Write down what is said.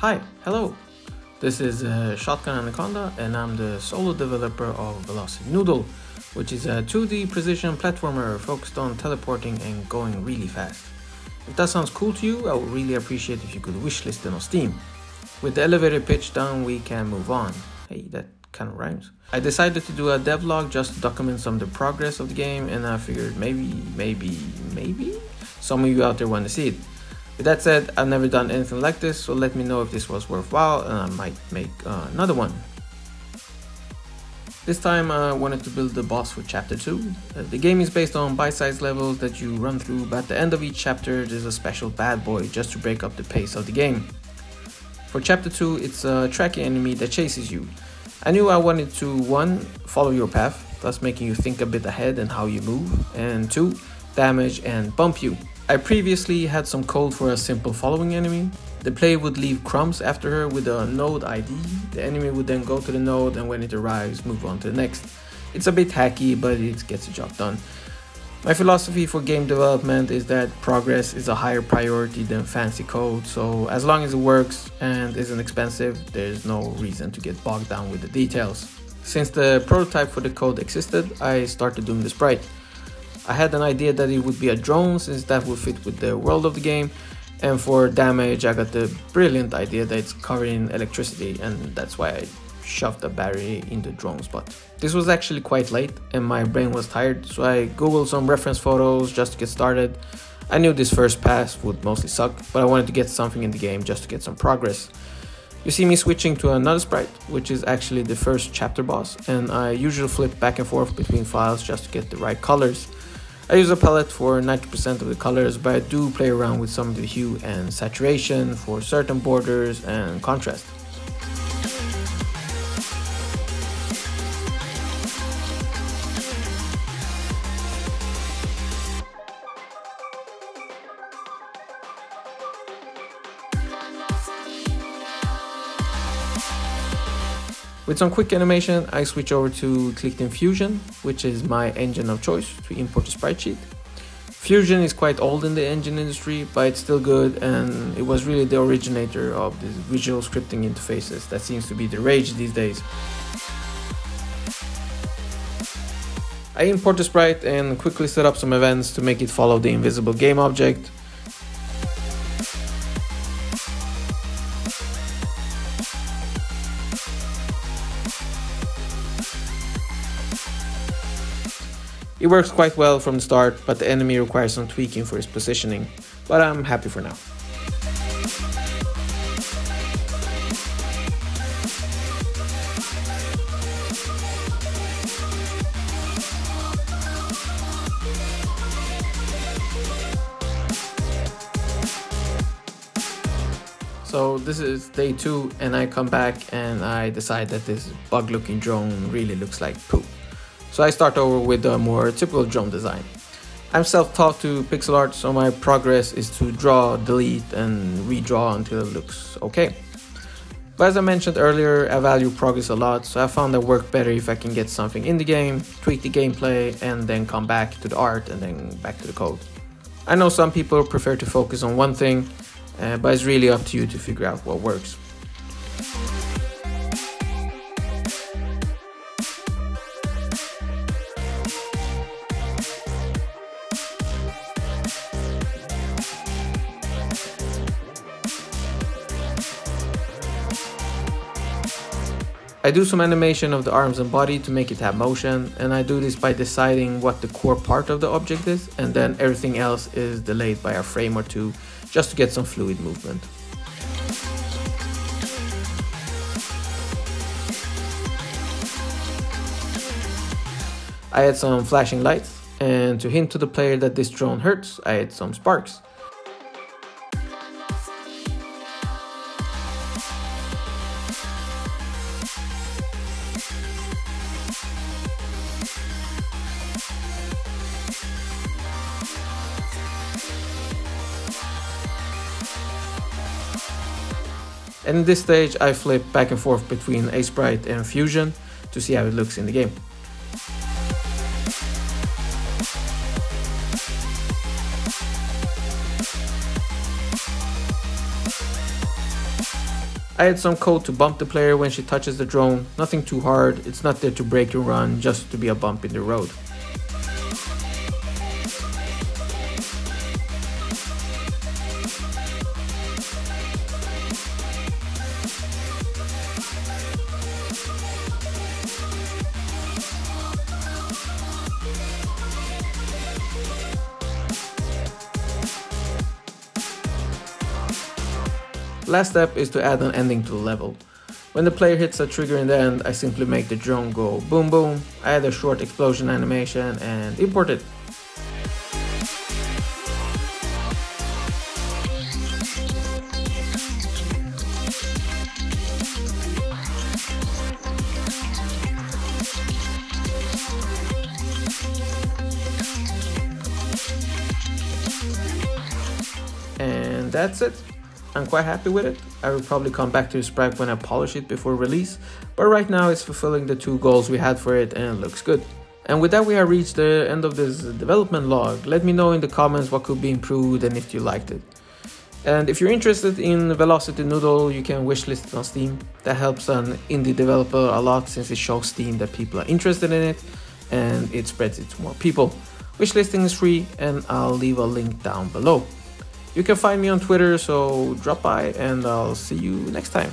Hi, hello. This is Shotgun Anaconda, and I'm the solo developer of Velocity Noodle, which is a 2D precision platformer focused on teleporting and going really fast. If that sounds cool to you, I would really appreciate if you could wishlist it on Steam. With the elevator pitch down, we can move on. Hey, that kind of rhymes. I decided to do a devlog just to document some of the progress of the game, and I figured maybe some of you out there want to see it. With that said, I've never done anything like this, so let me know if this was worthwhile and I might make another one. This time I wanted to build the boss for chapter 2. The game is based on bite-sized levels that you run through, but at the end of each chapter there's a special bad boy just to break up the pace of the game. For chapter 2, it's a tracking enemy that chases you. I knew I wanted to 1. Follow your path, thus making you think a bit ahead and how you move, and 2. Damage and bump you. I previously had some code for a simple following enemy. The player would leave crumbs after her with a node ID. The enemy would then go to the node, and when it arrives, move on to the next. It's a bit hacky, but it gets the job done. My philosophy for game development is that progress is a higher priority than fancy code, so as long as it works and isn't expensive, there's no reason to get bogged down with the details. Since the prototype for the code existed, I started doing the sprite. I had an idea that it would be a drone since that would fit with the world of the game, and for damage I got the brilliant idea that it's covered in electricity, and that's why I shoved a battery in the drone spot. This was actually quite late and my brain was tired, so I googled some reference photos just to get started. I knew this first pass would mostly suck, but I wanted to get something in the game just to get some progress. You see me switching to another sprite, which is actually the first chapter boss, and I usually flip back and forth between files just to get the right colors. I use a palette for 90% of the colors, but I do play around with some of the hue and saturation for certain borders and contrast. With some quick animation, I switch over to Clickteam Fusion, which is my engine of choice to import a sprite sheet. Fusion is quite old in the engine industry, but it's still good, and it was really the originator of the visual scripting interfaces that seems to be the rage these days. I import the sprite and quickly set up some events to make it follow the invisible game object. It works quite well from the start, but the enemy requires some tweaking for his positioning, but I'm happy for now. So this is day 2 and I come back and I decide that this bug looking drone really looks like poop. So I start over with a more typical drone design. I'm self-taught to Pixelart, so my progress is to draw, delete and redraw until it looks okay. But as I mentioned earlier, I value progress a lot, so I found that worked better if I can get something in the game, tweak the gameplay and then come back to the art and then back to the code. I know some people prefer to focus on one thing, but it's really up to you to figure out what works. I do some animation of the arms and body to make it have motion, and I do this by deciding what the core part of the object is, and then everything else is delayed by a frame or two just to get some fluid movement. I add some flashing lights, and to hint to the player that this drone hurts, I add some sparks. And in this stage I flip back and forth between Aseprite and Fusion to see how it looks in the game. I add some code to bump the player when she touches the drone, nothing too hard, it's not there to break your run, just to be a bump in the road. Last step is to add an ending to the level. When the player hits a trigger in the end, I simply make the drone go boom boom, add a short explosion animation and import it. And that's it. I'm quite happy with it. I will probably come back to the sprite when I polish it before release, but right now it's fulfilling the 2 goals we had for it and it looks good. And with that we have reached the end of this development log. Let me know in the comments what could be improved and if you liked it. And if you're interested in Velocity Noodle, you can wishlist it on Steam. That helps an indie developer a lot since it shows Steam that people are interested in it and it spreads it to more people. Wishlisting is free and I'll leave a link down below. You can find me on Twitter, so drop by and I'll see you next time.